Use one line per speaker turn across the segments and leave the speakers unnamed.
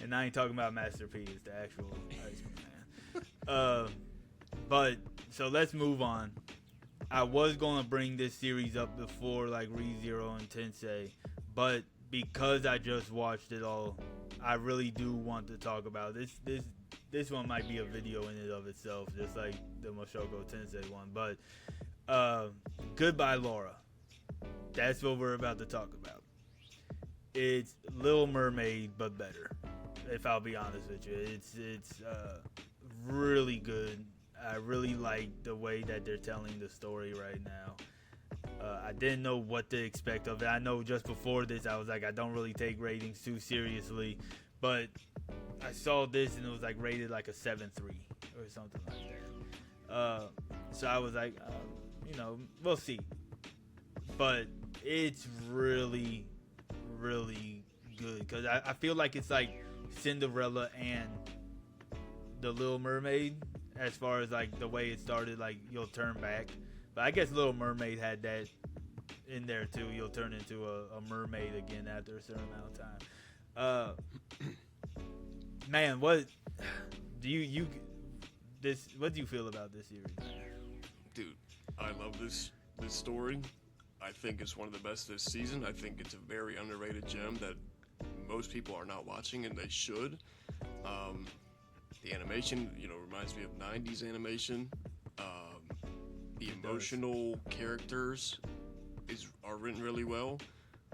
And I ain't talking about Master P. It's the actual Iceman Man. But so let's move on. I was gonna bring this series up before like ReZero and Tensei, but because I just watched it all, I really do want to talk about this one might be a video in and of itself, just like the Mushoku Tensei one. But Goodbye Laura. That's what we're about to talk about. It's Little Mermaid, but better. If I'll be honest with you, it's really good. I really like the way that they're telling the story right now. I didn't know what to expect of it. I know just before this, I was like, I don't really take ratings too seriously, but I saw this and it was like rated like a 7.3 or something like that. So I was like, we'll see. But it's really, really good because I feel like it's like Cinderella and the Little Mermaid as far as like the way it started. Like you'll turn back, but I guess Little Mermaid had that in there too. You'll turn into a mermaid again after a certain amount of time. Man, what do you this? What do you feel about this series?
Dude, I love this story. I think it's one of the best this season. I think it's a very underrated gem that most people are not watching, and they should. The animation, reminds me of 90s animation. The emotional characters are written really well.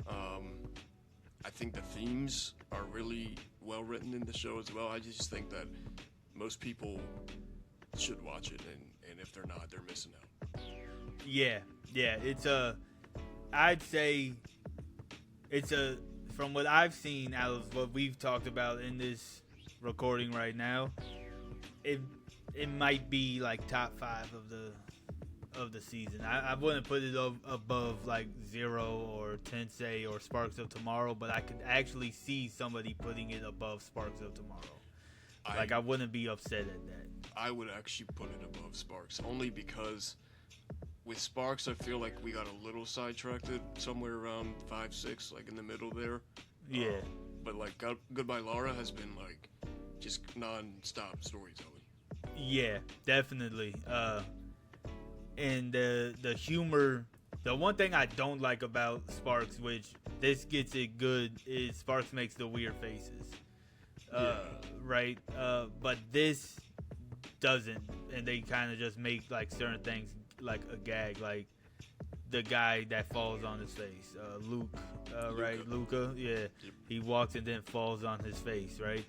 I think the themes are really well written in the show as well. I just think that most people should watch it, and if they're not, they're missing out.
Yeah, it's I'd say it's from what I've seen out of what we've talked about in this recording right now, it might be like top 5 of the season. I wouldn't put it above like Zero or Tensei or Sparks of Tomorrow, but I could actually see somebody putting it above Sparks of Tomorrow. I wouldn't be upset at that.
I would actually put it above Sparks, only because with Sparks, I feel like we got a little sidetracked somewhere around 5, 6, like in the middle there.
Yeah.
But like Goodbye Lara has been like just non-stop storytelling.
Yeah, definitely. And the humor, the one thing I don't like about Sparks, which this gets it good, is Sparks makes the weird faces. Right? But this doesn't, and they kind of just make like certain things like a gag, like the guy that falls on his face, Luke, right? Luca, yeah. Yep. He walks and then falls on his face, right?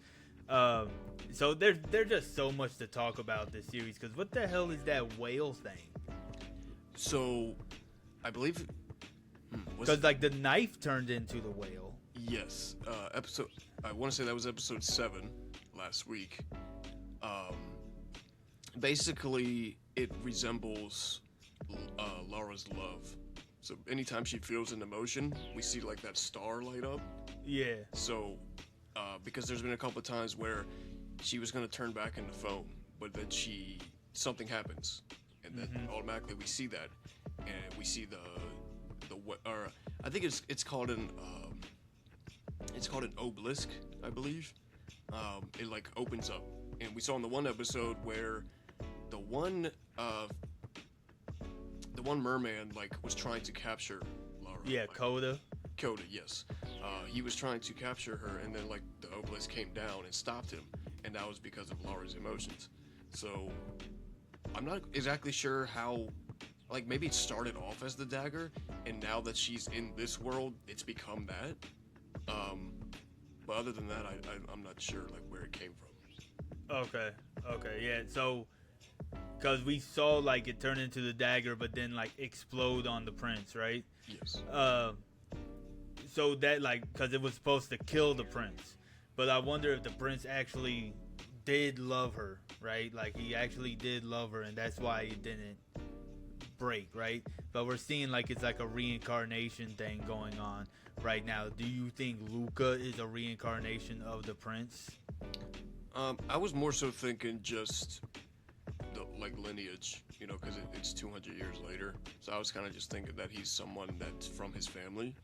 So there's just so much to talk about this series, because what the hell is that whale thing?
So, I believe,
because like the knife turned into the whale.
Yes, I want to say that was episode 7 last week. Basically, it resembles Lara's love. So anytime she feels an emotion, we see like that star light up.
Yeah.
So, because there's been a couple of times where she was gonna turn back into foam, but then something happens, and then automatically we see that, and we see I think it's called an obelisk, I believe. It like opens up, and we saw in the one episode where the one merman like was trying to capture Lara.
Yeah,
like,
Coda,
yes. He was trying to capture her, and then like the obelisk came down and stopped him, and that was because of Lara's emotions. So I'm not exactly sure how, like maybe it started off as the dagger, and now that she's in this world, it's become that. But other than that, I'm not sure like where it came from.
Okay, yeah. So, because we saw like it turn into the dagger, but then like explode on the prince, right?
Yes.
So that like, because it was supposed to kill the prince, but I wonder if the prince actually did love her, right? Like he actually did love her, and that's why it didn't break, right? But we're seeing like it's like a reincarnation thing going on right now. Do you think Luca is a reincarnation of the prince?
I was more so thinking just the like lineage, because it's 200 years later. So I was kind of just thinking that he's someone that's from his family.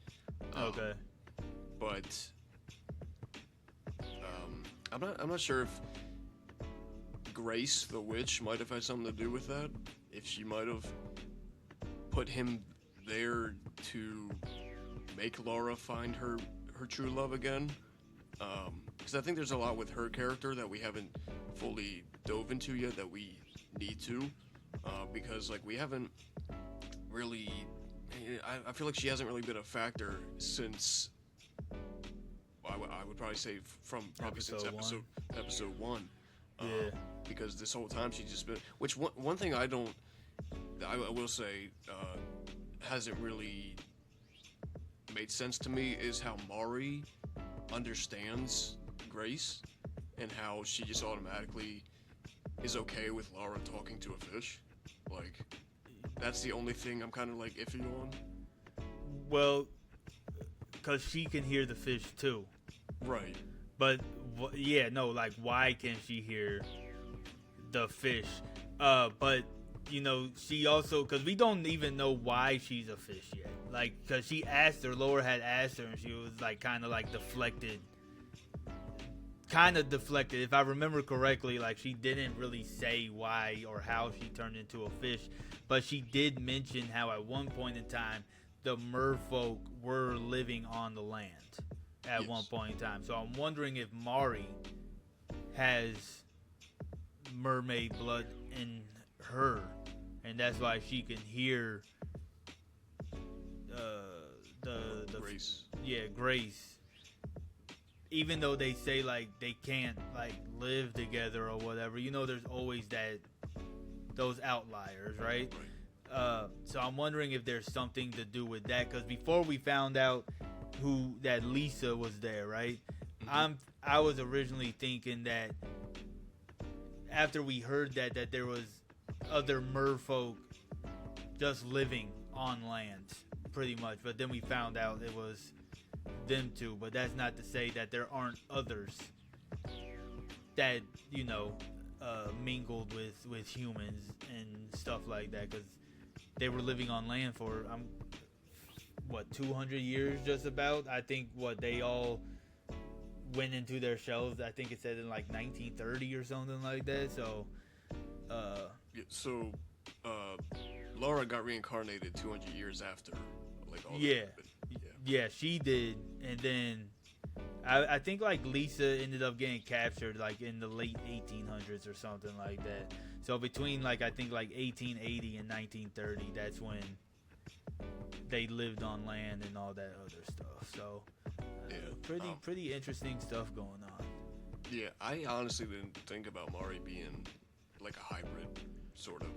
Okay.
But I'm not sure if Grace the witch might have had something to do with that. If she might have put him there to make Lara find her true love again. Because I think there's a lot with her character that we haven't fully dove into yet that we need to. Because like we haven't really. I feel like she hasn't really been a factor since. I would probably say from probably since episode one.
Yeah.
Because this whole time she's just been. Which one thing I will say hasn't really made sense to me is how Mari understands Grace and how she just automatically is okay with Lara talking to a fish. Like, that's the only thing I'm kind of like iffy on.
Well, because she can hear the fish too.
Right.
But yeah, no, like why can she hear the fish? But you know, she also, because we don't even know why she's a fish yet. Like, because she asked her, Laura had asked her, and she was like kind of like deflected. If I remember correctly. Like, she didn't really say why or how she turned into a fish, but she did mention how at one point in time the merfolk were living on the land at one point in time. So I'm wondering if Mari has mermaid blood in her, and that's why she can hear the
Grace.
Grace. Even though they say like they can't like live together or whatever, you know, there's always those outliers, right? So I'm wondering if there's something to do with that, because before we found out that Lisa was there, right?
Mm-hmm.
I was originally thinking that after we heard that there was other merfolk just living on land, pretty much. But then we found out it was them two. But that's not to say that there aren't others that, you know, mingled with humans and stuff like that, because they were living on land for 200 years just about. I think they all went into their shells. I think it said in like 1930 or something like that. So
Laura got reincarnated 200 years after, like all
yeah.
that.
Yeah, she did. And then I think like Lisa ended up getting captured like in the late 1800s or something like that. So between like I think like 1880 and 1930, that's when they lived on land and all that other stuff. So pretty interesting stuff going on.
Yeah, I honestly didn't think about Mari being like a hybrid sort of,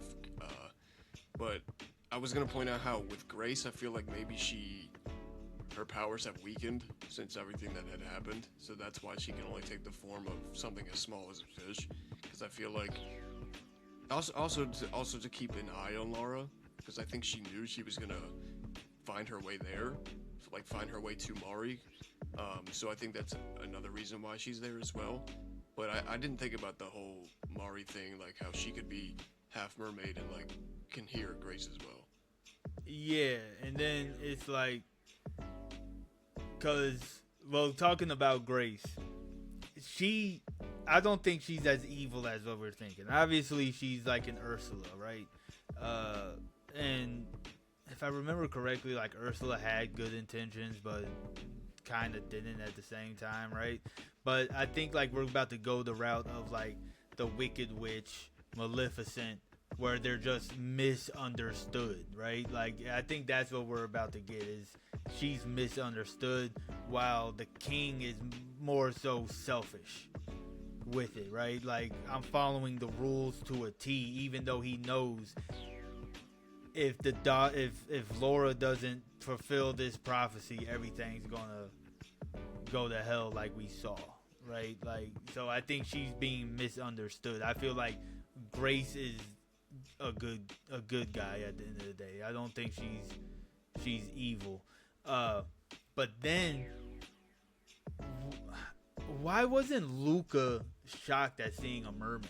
but I was gonna point out how with Grace, I feel like maybe her powers have weakened since everything that had happened, so that's why she can only take the form of something as small as a fish. Because I feel like also to keep an eye on Lara, because I think she knew she was gonna find her way there, like find her way to Mari. So I think that's another reason why she's there as well. But I didn't think about the whole Mari thing, like how she could be half mermaid and like can hear Grace as well.
Yeah, and then it's like, talking about Grace, I don't think she's as evil as what we're thinking. Obviously, she's like an Ursula, right? And if I remember correctly, like Ursula had good intentions, but kind of didn't at the same time, right? But I think like we're about to go the route of like the Wicked Witch, Maleficent, where they're just misunderstood, right? Like I think that's what we're about to get, is she's misunderstood while the king is more so selfish with it, right? Like I'm following the rules to a T, even though he knows if Laura doesn't fulfill this prophecy, everything's gonna go to hell, like we saw, right? Like, so I think she's being misunderstood. I feel like Grace is a good guy at the end of the day. I don't think she's evil. But then why wasn't Luca shocked at seeing a mermaid?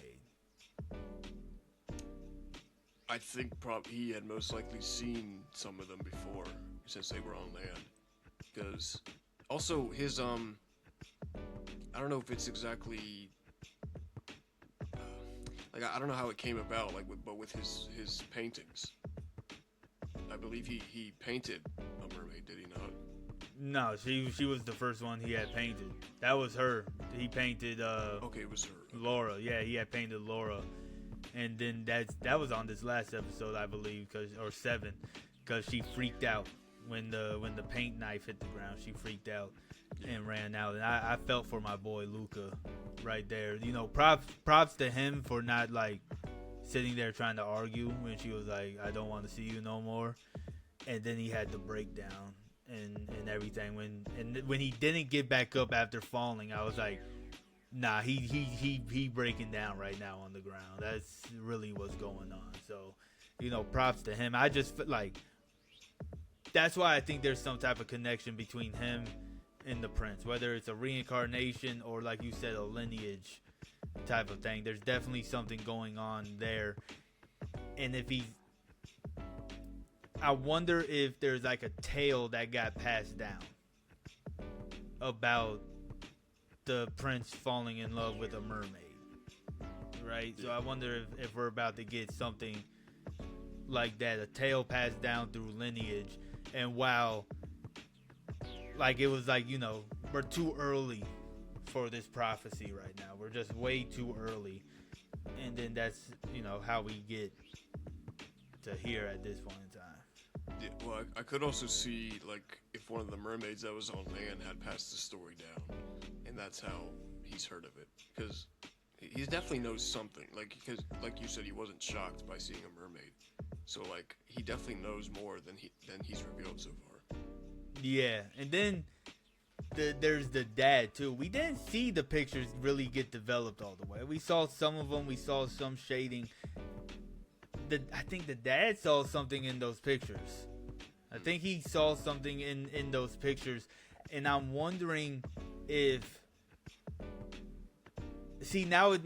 I think he had most likely seen some of them before, since they were on land. Because also his I don't know if it's exactly like I don't know how it came about, like but with his paintings. I believe he painted a mermaid, did he not?
No, she was the first one he had painted. That was her. He painted
Okay, it was her.
Laura. Yeah, he had painted Laura, and then that was on this last episode, I believe, or 7, because she freaked out when the paint knife hit the ground. She freaked out and ran out, and I felt for my boy Luca right there. You know, props to him for not like sitting there trying to argue when she was like, "I don't want to see you no more," and then he had the breakdown and everything. When he didn't get back up after falling, I was like, nah, he breaking down right now on the ground. That's really what's going on. So, you know, props to him. I just like that's why I think there's some type of connection between him and the prince, whether it's a reincarnation or, like you said, a lineage type of thing. There's definitely something going on there. And if he's, I wonder if there's like a tale that got passed down about the prince falling in love with a mermaid, right? So I wonder if we're about to get something like that, a tale passed down through lineage. And while like it was like, you know, we're too early for this prophecy right now, we're just way too early, and then that's, you know, how we get to here at this point in time.
Yeah, well, I could also see like if one of the mermaids that was on land had passed the story down, and that's how he's heard of it, because he definitely knows something. Because like you said, he wasn't shocked by seeing a mermaid, so like he definitely knows more than he's revealed so far.
Yeah, and then there's the dad too. We didn't see the pictures really get developed all the way. We saw some of them. We saw some shading. I think the dad saw something in those pictures. I think he saw something in those pictures, and I'm wondering if. See, now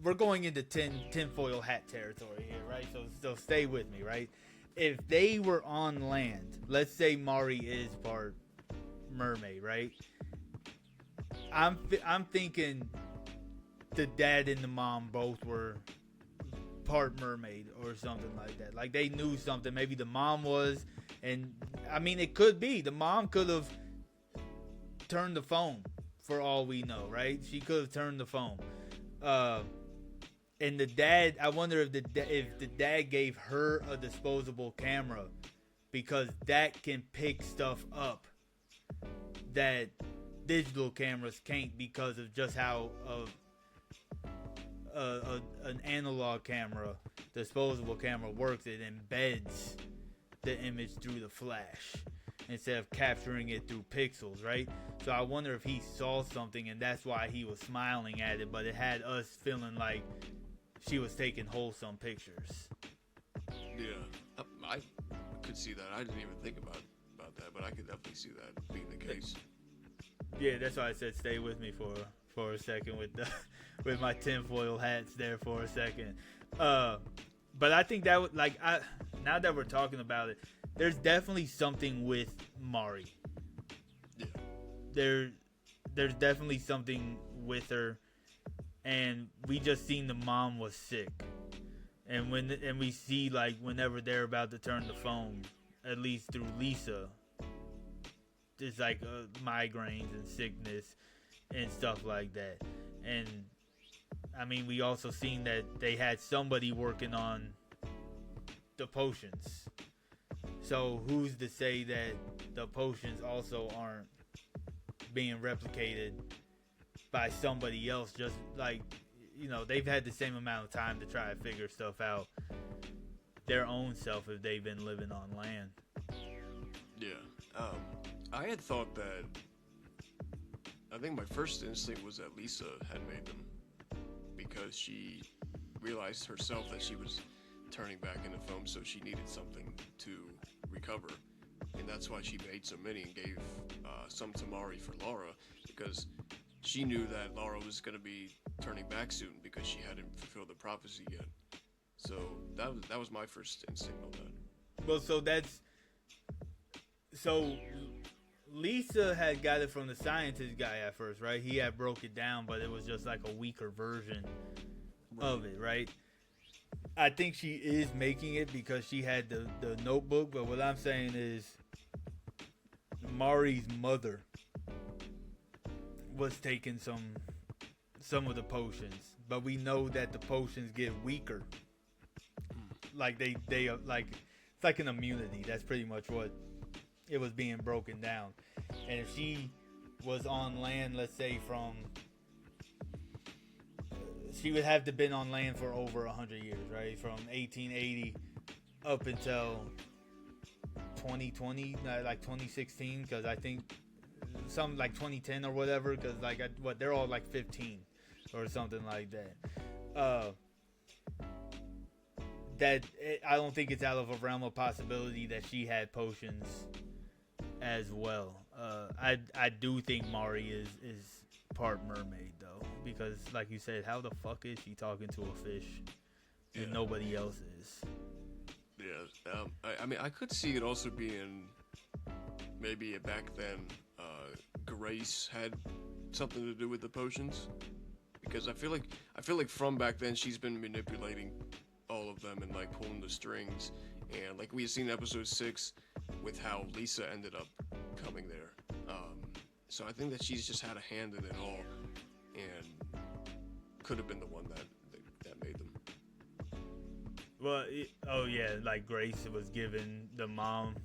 we're going into tinfoil hat territory here, right? So stay with me, right? If they were on land, let's say Mari is part mermaid, right? I'm thinking the dad and the mom both were part mermaid or something like that. Like they knew something. Maybe the mom was, and I mean it could be the mom could have turned the phone for all we know, right? She could have turned the phone. And the dad, I wonder if the dad gave her a disposable camera, because that can pick stuff up that digital cameras can't, because of just how an analog camera, disposable camera works. It embeds the image through the flash instead of capturing it through pixels, right? So I wonder if he saw something and that's why he was smiling at it, but it had us feeling like she was taking wholesome pictures.
Yeah, I could see that. I didn't even think about that, but I could definitely see that being the case.
Yeah, that's why I said stay with me for a second with the with my tinfoil hats there for a second. But I think that would, like, now that we're talking about it, there's definitely something with Mari.
Yeah.
There's definitely something with her, and we just seen the mom was sick, and we see like whenever they're about to turn the phone, at least through Lisa, it's like migraines and sickness and stuff like that. And I mean, we also seen that they had somebody working on the potions. So who's to say that the potions also aren't being replicated by somebody else? Just like, you know, they've had the same amount of time to try to figure stuff out their own self if they've been living on land.
Yeah. I had thought that, I think my first instinct was that Lisa had made them, because she realized herself that she was turning back into foam, so she needed something to recover, and that's why she made so many and gave some to Mari for Lara, because she knew that Lara was going to be turning back soon because she hadn't fulfilled the prophecy yet. So that was my first instinct on that.
Well, so Lisa had got it from the scientist guy at first, right? He had broke it down, but it was just like a weaker version of it, right? I think she is making it because she had the notebook, but what I'm saying is Mari's mother was taking some of the potions, but we know that the potions get weaker. Like they like it's like an immunity. That's pretty much what it was being broken down. And if she was on land, let's say she would have to been on land for over 100 years, right? From 1880 up until 2020, like 2016, because I think something like 2010 or whatever, because like they're all like 15 or something like that. I don't think it's out of a realm of possibility that she had potions as well. I do think Mari is part mermaid though, because like you said, how the fuck is she talking to a fish and nobody else is?
Yeah, I mean, I could see it also being maybe back then Grace had something to do with the potions, because I feel like from back then she's been manipulating all of them and like pulling the strings, and like we had seen in episode 6 with how Lisa ended up coming there. So I think that she's just had a hand in it all, and could have been the one that made them.
Well, like Grace was giving the mom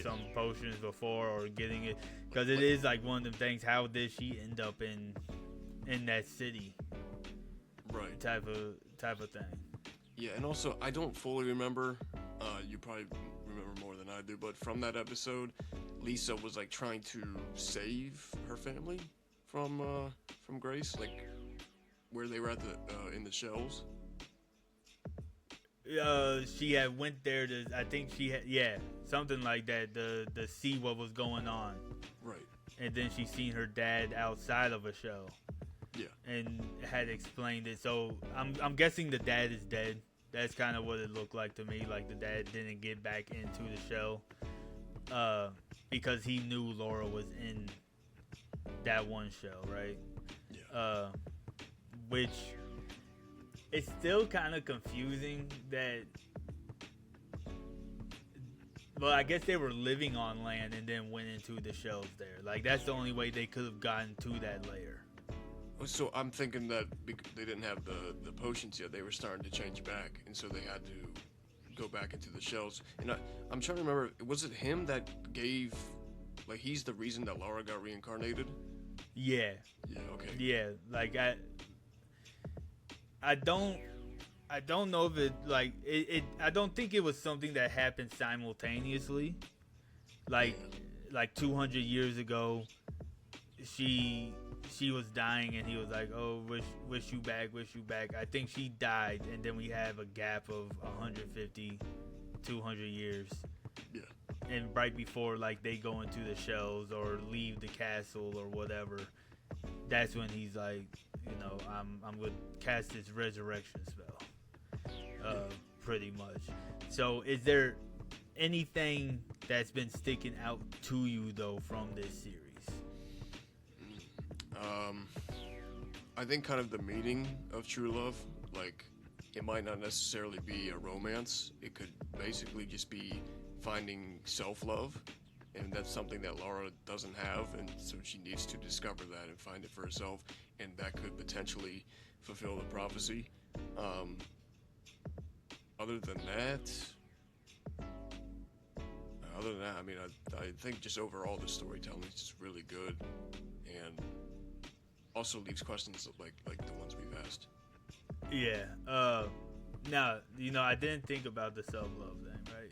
some potions before, or getting it, because it is like one of them things. How did she end up in that city?
Right.
Type of thing.
Yeah, and also I don't fully remember. You probably remember more than I do, but from that episode, Lisa was like trying to save her family from Grace, like where they were at in the shells.
She had went there to, I think she had, something like that, to see what was going on.
Right.
And then she seen her dad outside of a show.
Yeah.
And had explained it. So I'm guessing the dad is dead. That's kind of what it looked like to me. Like the dad didn't get back into the show because he knew Laura was in that one show, right?
Yeah.
Which it's still kind of confusing that. Well, I guess they were living on land and then went into the shells there. Like that's the only way they could have gotten to that layer.
So I'm thinking that they didn't have the potions yet, they were starting to change back, and so they had to go back into the shells. And I'm trying to remember, was it him that gave, like, he's the reason that Lara got reincarnated?
Yeah.
Yeah. Okay.
Yeah. Like I don't know if it like it. I don't think it was something that happened simultaneously. Like 200 years ago, she was dying and he was like, "Oh, wish you back." I think she died, and then we have a gap of 150, 200 years.
Yeah.
And right before like they go into the shells or leave the castle or whatever, that's when he's like, I'm gonna cast this resurrection spell. Pretty much. So is there anything that's been sticking out to you though from this series?
I think kind of the meaning of true love, like it might not necessarily be a romance. It could basically just be finding self-love, and that's something that Lara doesn't have, and so she needs to discover that and find it for herself, and that could potentially fulfill the prophecy. Other than that, I mean, I think just overall the storytelling is just really good, and also leaves questions like the ones we've asked.
Yeah. Now, I didn't think about the self-love thing, right?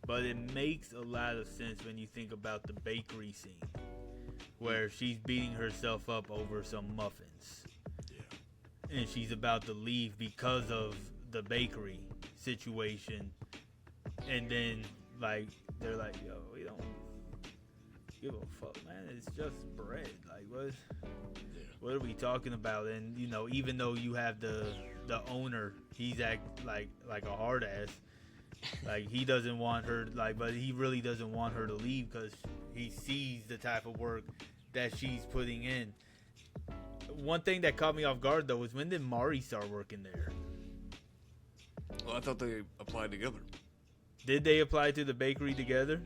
But it makes a lot of sense when you think about the bakery scene where she's beating herself up over some muffins.
Yeah.
And she's about to leave because of the bakery situation. And then, like, they're like, "Yo, we don't give a fuck, man. It's just bread. Like, what are we talking about?" And, even though you have the owner, he's act like a hard ass. Like he doesn't want her, like, but he really doesn't want her to leave because he sees the type of work that she's putting in. One thing that caught me off guard though was when did Mari start working there?
Well, I thought they applied together.
Did they apply to the bakery together?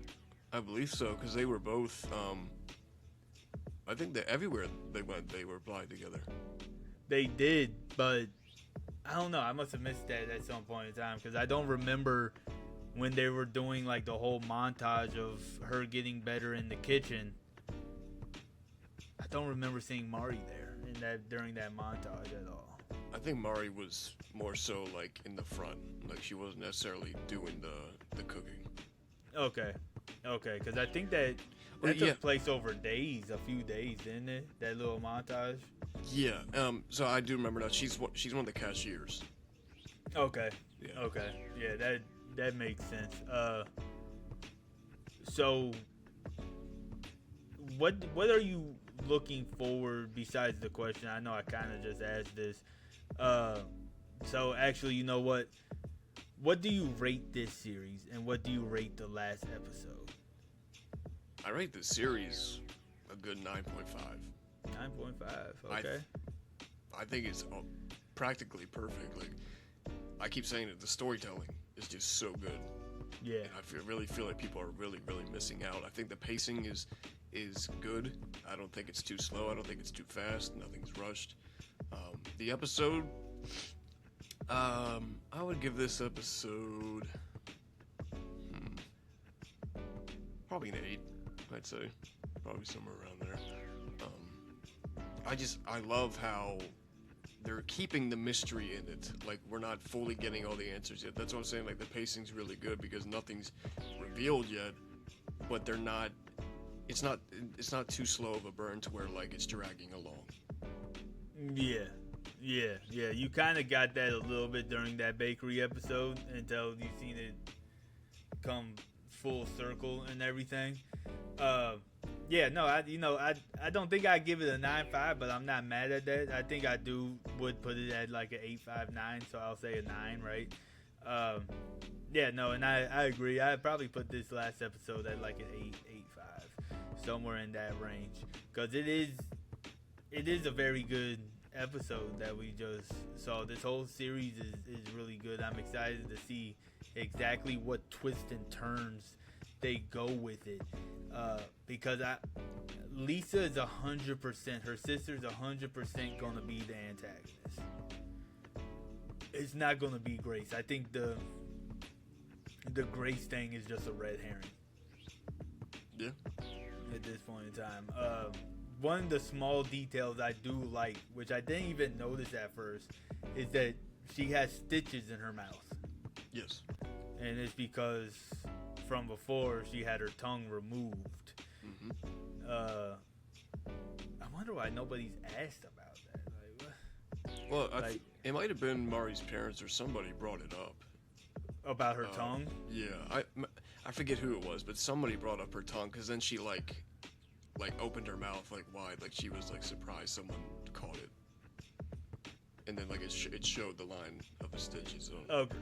I believe so, because they were both. I think that everywhere they went, they were applied together.
They did, but I don't know. I must have missed that at some point in time because I don't remember when they were doing like the whole montage of her getting better in the kitchen. I don't remember seeing Mari there in that during that montage at all.
I think Mari was more so like in the front, like she wasn't necessarily doing the cooking.
Okay, because I think that took place over days, a few days, didn't it? That little montage.
Yeah. So I do remember that she's one of the cashiers.
Okay.
Yeah.
Okay. Yeah. That makes sense. So what are you looking forward besides the question? I know I kind of just asked this. So actually, you know what? What do you rate this series, and what do you rate the last episode?
I rate the series a good 9.5.
9.5. Okay.
I think it's practically perfect. Like I keep saying it, the storytelling is just so good.
Yeah.
And I really feel like people are really missing out. I think the pacing is good. I don't think it's too slow. I don't think it's too fast. Nothing's rushed. The episode, I would give this episode probably an 8. I'd say probably somewhere around there. I love how they're keeping the mystery in it. Like we're not fully getting all the answers yet. That's what I'm saying. Like the pacing's really good because nothing's revealed yet, but they're not. It's not too slow of a burn to where like it's dragging along.
Yeah. You kind of got that a little bit during that bakery episode until you seen it come full circle and everything. I don't think I'd give it a 9.5, but I'm not mad at that. I think I would put it at like an 8.59, so I'll say a 9, right? And I agree. I'd probably put this last episode at like an 8.5, somewhere in that range, because it is a very good episode that we just saw. This whole series is really good. I'm excited to see exactly what twists and turns they go with it, because Lisa is 100%, her sister's 100% gonna be the antagonist. It's not gonna be Grace. I think the Grace thing is just a red herring.
Yeah.
At this point in time, one of the small details I do like, which I didn't even notice at first, is that she has stitches in her mouth.
Yes.
And it's because from before she had her tongue removed.
Mm-hmm.
I wonder why nobody's asked about that. Like,
well, I think it might have been Mari's parents or somebody brought it up.
About her tongue?
Yeah, I forget who it was, but somebody brought up her tongue because then she like opened her mouth like wide, like she was like surprised someone caught it, and then like it showed the line of the stitches.
Okay,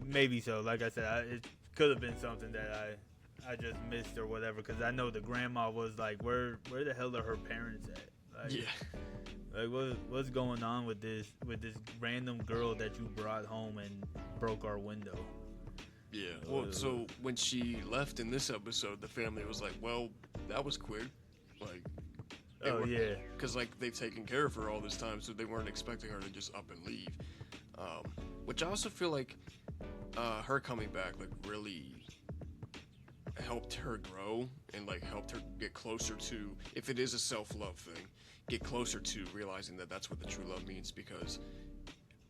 maybe so. Like I said, it could have been something that I just missed or whatever, because I know the grandma was like, where the hell are her parents at? Like,
yeah.
Like what's going on with this random girl that you brought home and broke our window?
Yeah. Well, so when she left in this episode, the family was like, "Well, that was quick." Like,
yeah.
Because like they've taken care of her all this time, so they weren't expecting her to just up and leave. Which I also feel like her coming back like really helped her grow and like helped her get closer to, if it is a self-love thing, get closer to realizing that that's what the true love means, because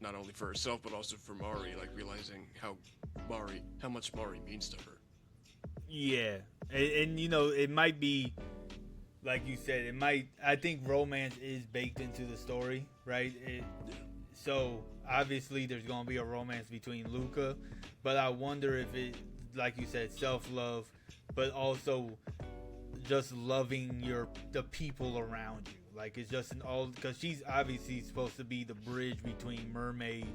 not only for herself but also for Mari, like realizing how much Mari means to her.
Yeah, and you know, it might be like you said, I think romance is baked into the story, right? So obviously there's gonna be a romance between Luca, but I wonder if it, like you said, self-love, but also just loving the people around you. Like it's just because she's obviously supposed to be the bridge between Mermaid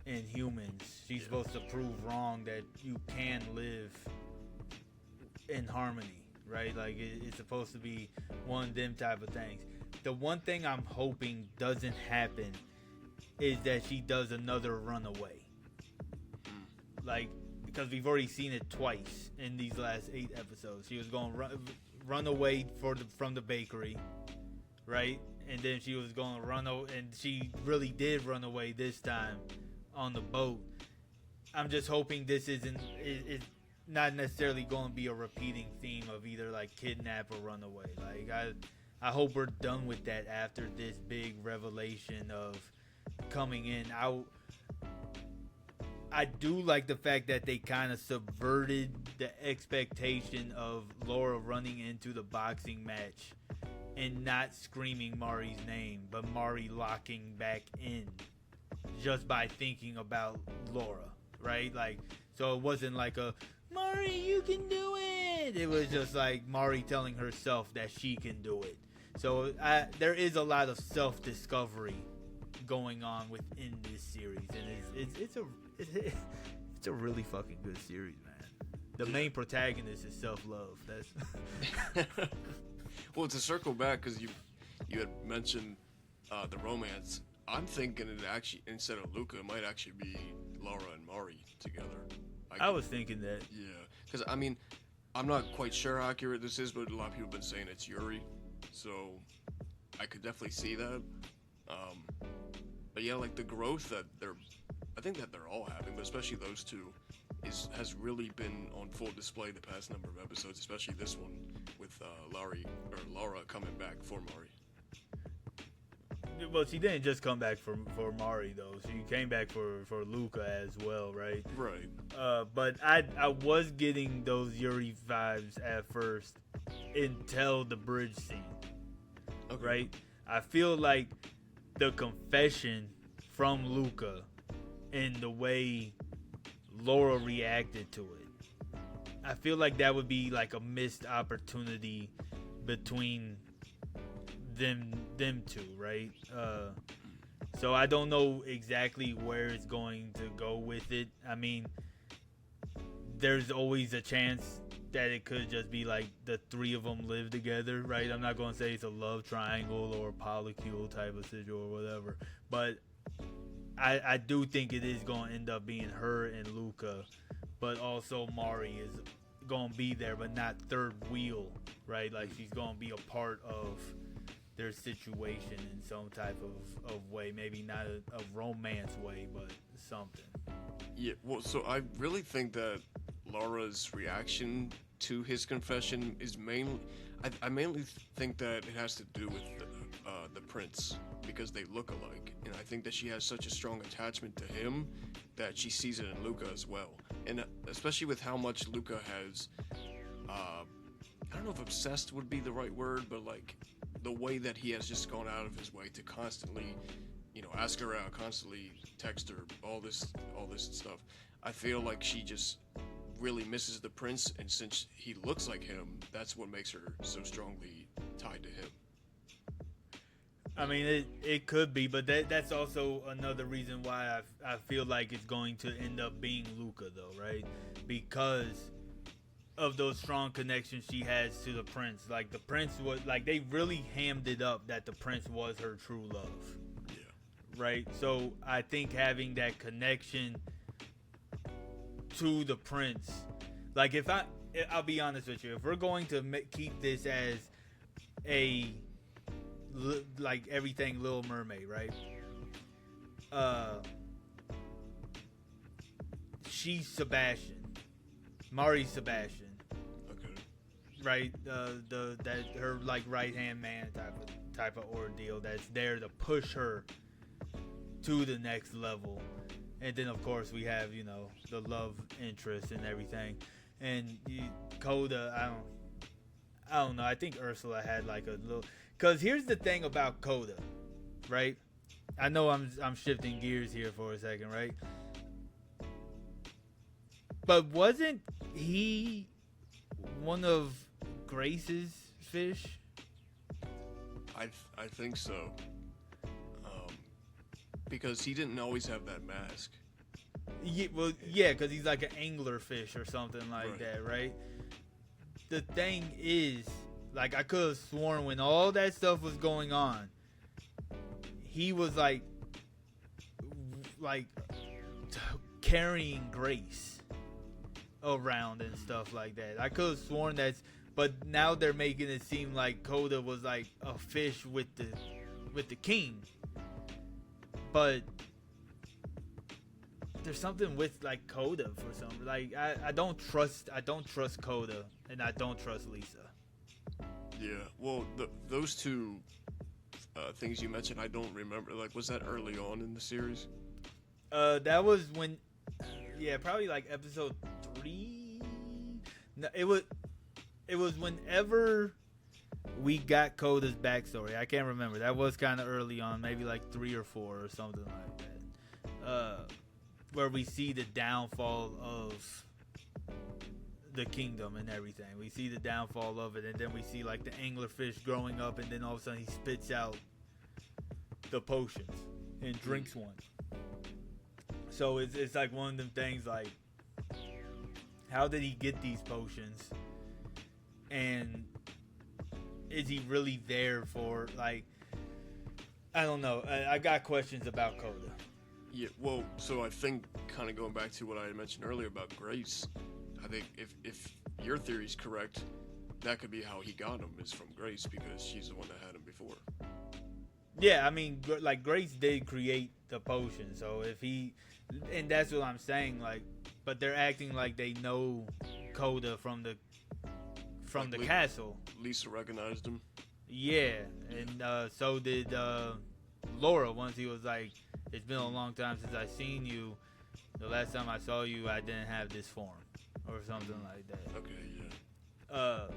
in humans. She's supposed to prove wrong that you can live in harmony, right? Like it's supposed to be one of them type of things. The one thing I'm hoping doesn't happen is that she does another runaway. Like, because we've already seen it twice in these last 8 episodes. She was going to run away from the bakery, right? And then she was going to and she really did run away this time on the boat. I'm just hoping this isn't not necessarily going to be a repeating theme of either like kidnap or runaway. Like I hope we're done with that after this big revelation of coming in. I do like the fact that they kind of subverted the expectation of Laura running into the boxing match and not screaming Mari's name, but Mari locking back in just by thinking about Laura, right? Like, so it wasn't like a, Mari, you can do it. It was just like Mari telling herself that she can do it. So there is a lot of self-discovery going on within this series, and it's a really fucking good series, man. The main protagonist is self-love. That's
well, to circle back, because you had mentioned the romance. I'm thinking it actually, instead of Luca, it might actually be Lara and Mari together.
I was thinking that.
Yeah, because I mean, I'm not quite sure how accurate this is, but a lot of people have been saying it's Yuri, so I could definitely see that. But yeah, like the growth that I think that they're all having, but especially those two, has really been on full display the past number of episodes, especially this one with Lara coming back for Mari.
Well, she didn't just come back for Mari though. She came back for Luca as well, right?
Right.
But I was getting those Yuri vibes at first until the bridge scene.
Okay.
Right? I feel like the confession from Luca and the way Laura reacted to it, I feel like that would be like a missed opportunity between them two, right? So I don't know exactly where it's going to go with it. I mean, there's always a chance that it could just be like the three of them live together, right? I'm not going to say it's a love triangle or a polycule type of situation or whatever, but I do think it is going to end up being her and Luca, but also Mari is going to be there, but not third wheel, right? Like she's going to be a part of their situation in some type of way, maybe not a romance way, but something.
Yeah, well, so I really think that Laura's reaction to his confession is mainly, I mainly think that it has to do with the prince, because they look alike, and I think that she has such a strong attachment to him that she sees it in Luca as well, and especially with how much Luca has, I don't know if obsessed would be the right word, but like the way that he has just gone out of his way to constantly, ask her out, constantly text her, all this stuff. I feel like she just really misses the prince, and since he looks like him, that's what makes her so strongly tied to him.
I mean, it could be, but that's also another reason why I feel like it's going to end up being Luca, though, right? Because of those strong connections she has to the prince. Like, the prince was, like, they really hammed it up that the prince was her true love.
Yeah.
Right? So, I think having that connection to the prince, like, I'll be honest with you, if we're going to keep this as like everything Little Mermaid, right? She's Sebastian. Mari's Sebastian.
Okay.
Right? That her like right hand man type of ordeal that's there to push her to the next level. And then of course we have, the love interest and everything. And Coda, I don't know. I think Ursula had like a little. Cause here's the thing about Coda, right? I know I'm shifting gears here for a second, right? But wasn't he one of Grace's fish?
I think so. Because he didn't always have that mask.
Yeah, because he's like an anglerfish or something like that, right? The thing is, like, I could have sworn when all that stuff was going on, he was like carrying Grace around and stuff like that. I could have sworn but now they're making it seem like Coda was like a fish with the king, but there's something with like Coda for some like I don't trust Coda, and I don't trust Lisa.
Yeah, well, those two things you mentioned, I don't remember. Like, was that early on in the series?
That was when, yeah, probably like episode 3. No, it was whenever we got Coda's backstory. I can't remember. That was kind of early on, maybe like 3 or 4 or something like that. Where we see the downfall of the kingdom and everything. We see the downfall of it, and then we see like the anglerfish growing up, and then all of a sudden he spits out the potions and drinks one. So it's like one of them things like, how did he get these potions? And is he really there for, like, I don't know. I got questions about Coda.
Yeah, well, so I think kind of going back to what I had mentioned earlier about Grace, I think if your theory's correct, that could be how he got him, is from Grace, because she's the one that had him before.
Yeah, I mean, like, Grace did create the potion, so if he, and that's what I'm saying, like, but they're acting like they know Coda from the castle.
Lisa recognized him.
Yeah, and so did Laura. Once he was like, it's been a long time since I seen you. The last time I saw you, I didn't have this form, or something like that.
Okay, yeah.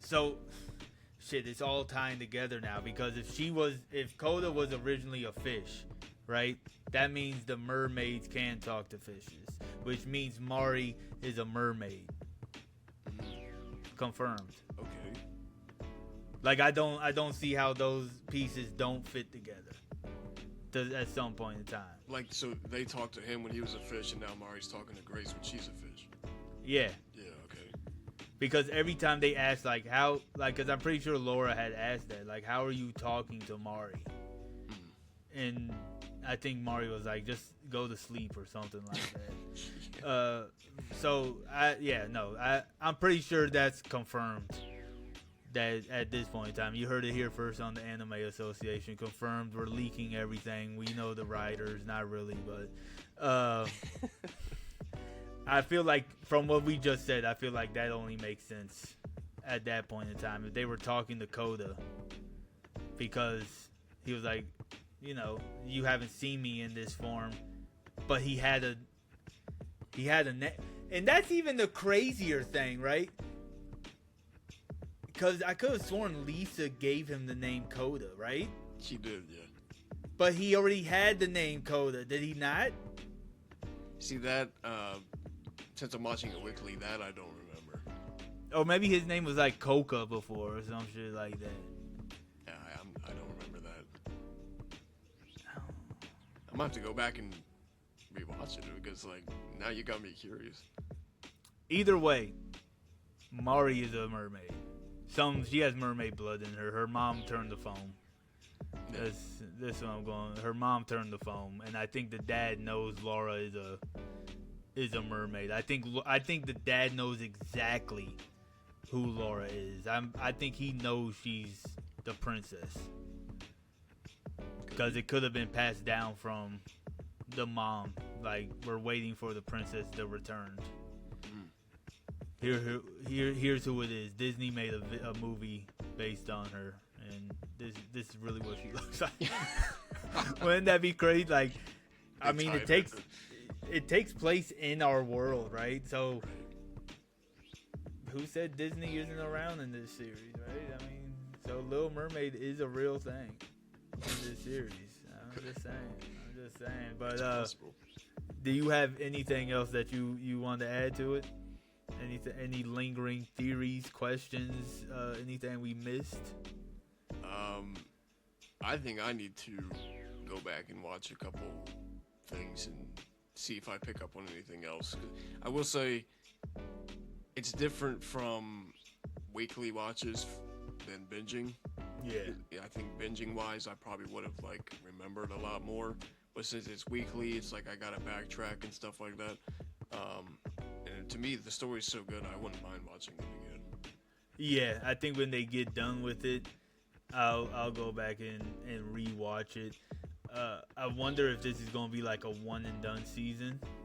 So, shit, it's all tying together now, because if Coda was originally a fish, right? That means the mermaids can talk to fishes, which means Mari is a mermaid. Confirmed.
Okay.
Like, I don't see how those pieces don't fit together at some point in time.
Like, so they talked to him when he was a fish, and now Mari's talking to Grace when she's a fish.
Yeah.
Yeah, okay.
Because every time they asked, like, how, like, because I'm pretty sure Laura had asked that, like, how are you talking to Mari? And I think Mari was like, just go to sleep or something like that. So, I'm pretty sure that's confirmed. That at this point in time, you heard it here first on the Anime Association. Confirmed. We're leaking everything. We know the writers, not really, but I feel like from what we just said, I feel like that only makes sense at that point in time. If they were talking to Coda, because he was like, you know, you haven't seen me in this form, but he had a and that's even the crazier thing, right? Because I could have sworn Lisa gave him the name Coda, right?
She did, yeah.
But he already had the name Coda, did he not?
See, that, since I'm watching it weekly, that I don't remember.
Or maybe his name was like Coca before or some shit like that.
Yeah, I don't remember that. I'm gonna have to go back and rewatch it, because, like, now you got me curious.
Either way, Mari is a mermaid. She has mermaid blood in her. Her mom turned the foam. That's what I'm going. Her mom turned the foam, and I think the dad knows Lara is a mermaid. I think the dad knows exactly who Lara is. I think he knows she's the princess, because it could have been passed down from the mom. Like, we're waiting for the princess to return. Here's who it is. Disney made a movie based on her, and this is really what she looks like. Wouldn't that be crazy? Like, I mean, it takes place in our world, right? So, who said Disney isn't around in this series, right? I mean, so Little Mermaid is a real thing in this series. I'm just saying. But do you have anything else that you want to add to it? Any lingering theories, questions, anything we missed?
I think I need to go back and watch a couple things and see if I pick up on anything else. I will say it's different from weekly watches than binging.
Yeah.
I think binging wise, I probably would have like remembered a lot more. But since it's weekly, it's like I gotta backtrack and stuff like that. And to me, the story's so good, I wouldn't mind watching it again.
Yeah, I think when they get done with it, I'll go back and rewatch it. I wonder if this is gonna be like a one and done season,